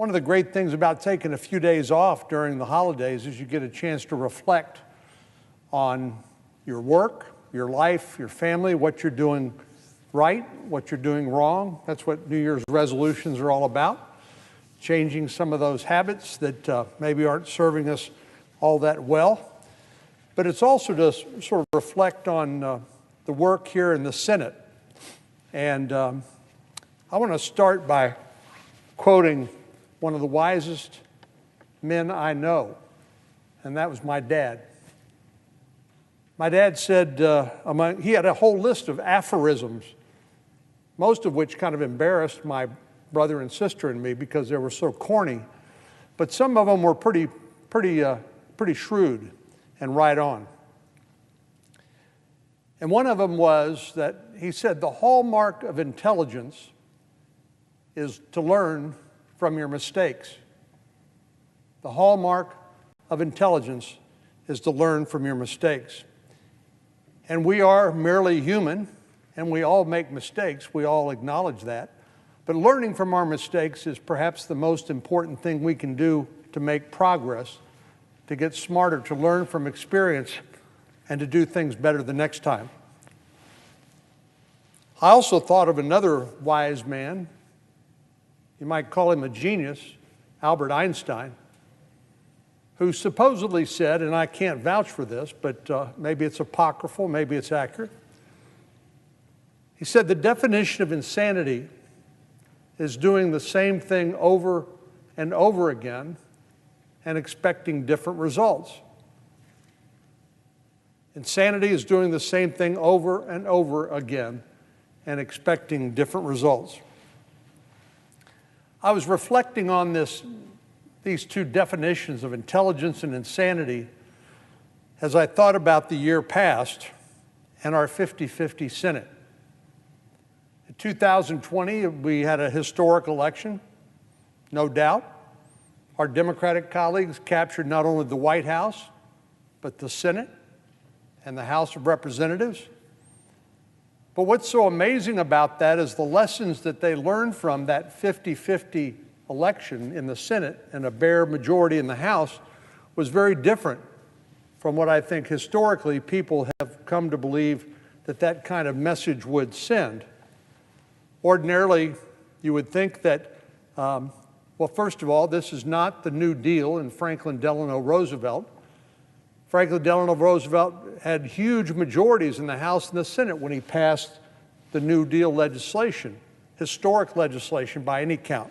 One of the great things about taking a few days off during the holidays is you get a chance to reflect on your work, your life, your family, what you're doing right, what you're doing wrong. That's what New Year's resolutions are all about, changing some of those habits that maybe aren't serving us all that well. But it's also to sort of reflect on the work here in the Senate. And I want to start by quoting one of the wisest men I know, and that was my dad. My dad said, he had a whole list of aphorisms, most of which kind of embarrassed my brother and sister and me because they were so corny, but some of them were pretty shrewd and right on. And one of them was that he said, the hallmark of intelligence is to learn from your mistakes. The hallmark of intelligence is to learn from your mistakes. And we are merely human, and we all make mistakes. We all acknowledge that. But learning from our mistakes is perhaps the most important thing we can do to make progress, to get smarter, to learn from experience, and to do things better the next time. I also thought of another wise man. You might call him a genius, Albert Einstein, who supposedly said, and I can't vouch for this, but maybe it's apocryphal, maybe it's accurate. He said the definition of insanity is doing the same thing over and over again and expecting different results. Insanity is doing the same thing over and over again and expecting different results. I was reflecting on these two definitions of intelligence and insanity as I thought about the year past and our 50-50 Senate. In 2020, we had a historic election, no doubt. Our Democratic colleagues captured not only the White House, but the Senate and the House of Representatives. But what's so amazing about that is the lessons that they learned from that 50-50 election in the Senate and a bare majority in the House was very different from what I think historically people have come to believe that kind of message would send. Ordinarily, you would think that, well, first of all, this is not the New Deal in Franklin Delano Roosevelt. Franklin Delano Roosevelt had huge majorities in the House and the Senate when he passed the New Deal legislation, historic legislation by any count.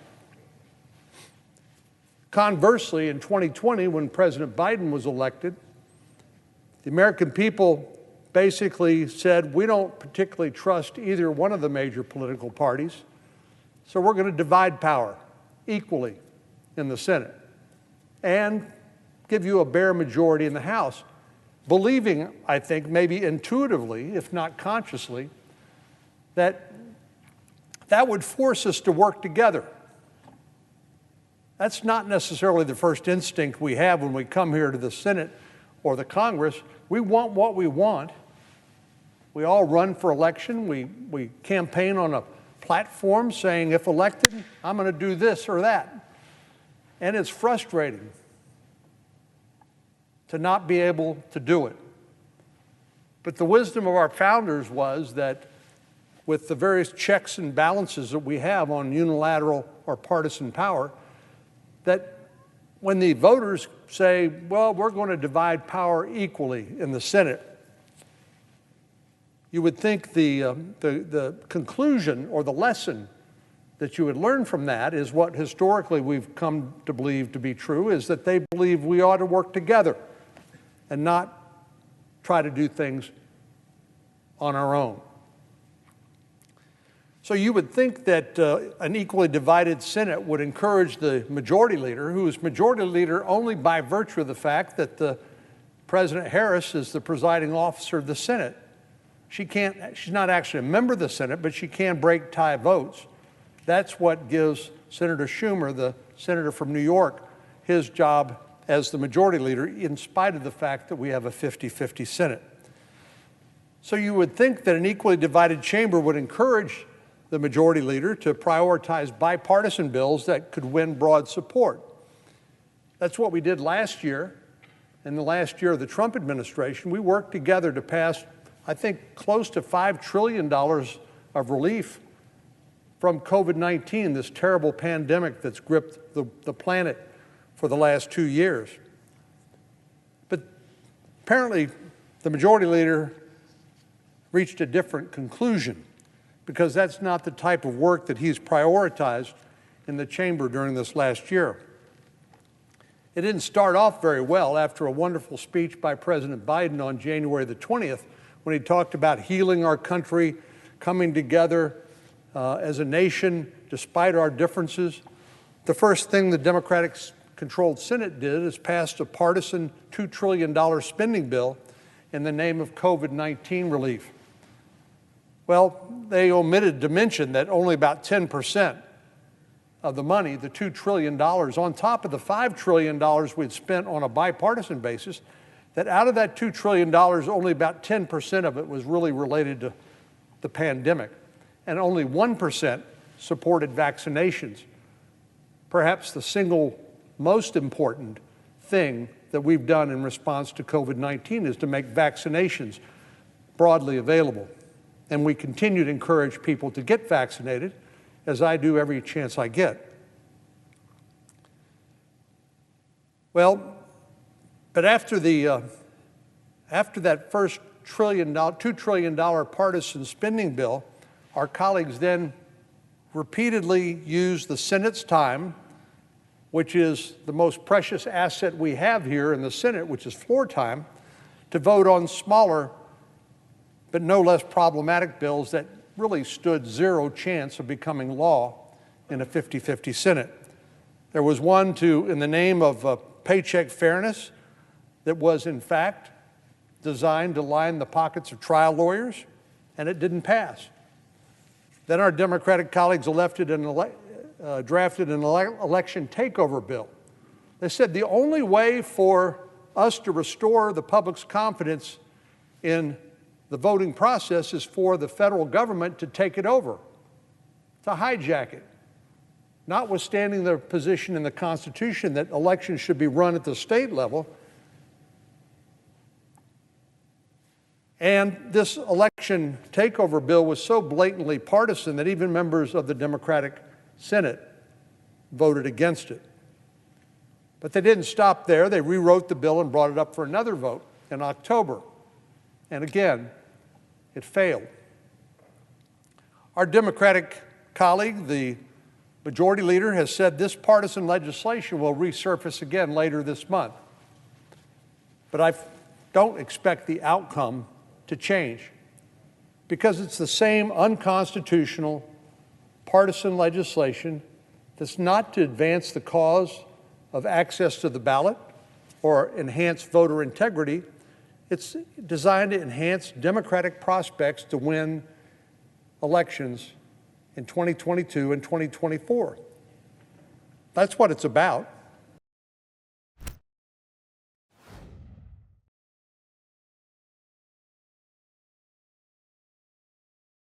Conversely, in 2020, when President Biden was elected, the American people basically said, we don't particularly trust either one of the major political parties, so we're going to divide power equally in the Senate and give you a bare majority in the House, believing, I think, maybe intuitively, if not consciously, that would force us to work together. That's not necessarily the first instinct we have when we come here to the Senate or the Congress. We want what we want. We all run for election. We campaign on a platform saying, if elected, I'm going to do this or that. And it's frustrating to not be able to do it. But the wisdom of our founders was that with the various checks and balances that we have on unilateral or partisan power, that when the voters say, well, we're going to divide power equally in the Senate, you would think the conclusion or the lesson that you would learn from that is what historically we've come to believe to be true, is that they believe we ought to work together and not try to do things on our own. So you would think that an equally divided Senate would encourage the majority leader, who is majority leader only by virtue of the fact that President Harris is the presiding officer of the Senate. She's not actually a member of the Senate, but she can break tie votes. That's what gives Senator Schumer, the senator from New York, his job as the majority leader, in spite of the fact that we have a 50-50 Senate. So you would think that an equally divided chamber would encourage the majority leader to prioritize bipartisan bills that could win broad support. That's what we did last year. In the last year of the Trump administration, we worked together to pass, I think, close to $5 trillion of relief from COVID-19, this terrible pandemic that's gripped the planet for the last 2 years. But apparently, the majority leader reached a different conclusion, because that's not the type of work that he's prioritized in the chamber during this last year. It didn't start off very well after a wonderful speech by President Biden on January the 20th, when he talked about healing our country, coming together as a nation despite our differences. The first thing the Democratic-controlled Senate did is passed a partisan $2 trillion spending bill in the name of COVID-19 relief. Well, they omitted to mention that only about 10% of the money, the $2 trillion, on top of the $5 trillion we'd spent on a bipartisan basis, that out of that $2 trillion, only about 10% of it was really related to the pandemic, and only 1% supported vaccinations. Perhaps the single most important thing that we've done in response to COVID-19 is to make vaccinations broadly available. And we continue to encourage people to get vaccinated, as I do every chance I get. Well, but after that first $2 trillion partisan spending bill, our colleagues then repeatedly used the Senate's time, which is the most precious asset we have here in the Senate, which is floor time, to vote on smaller but no less problematic bills that really stood zero chance of becoming law in a 50-50 Senate. There was one in the name of paycheck fairness that was, in fact, designed to line the pockets of trial lawyers, and it didn't pass. Then our Democratic colleagues drafted an election takeover bill. They said the only way for us to restore the public's confidence in the voting process is for the federal government to take it over, to hijack it, notwithstanding their position in the Constitution that elections should be run at the state level. And this election takeover bill was so blatantly partisan that even members of the Democratic Senate voted against it. But they didn't stop there. They rewrote the bill and brought it up for another vote in October. And again, it failed. Our Democratic colleague, the majority leader, has said this partisan legislation will resurface again later this month. But I don't expect the outcome to change, because it's the same unconstitutional partisan legislation that's not to advance the cause of access to the ballot or enhance voter integrity. It's designed to enhance Democratic prospects to win elections in 2022 and 2024. That's what it's about.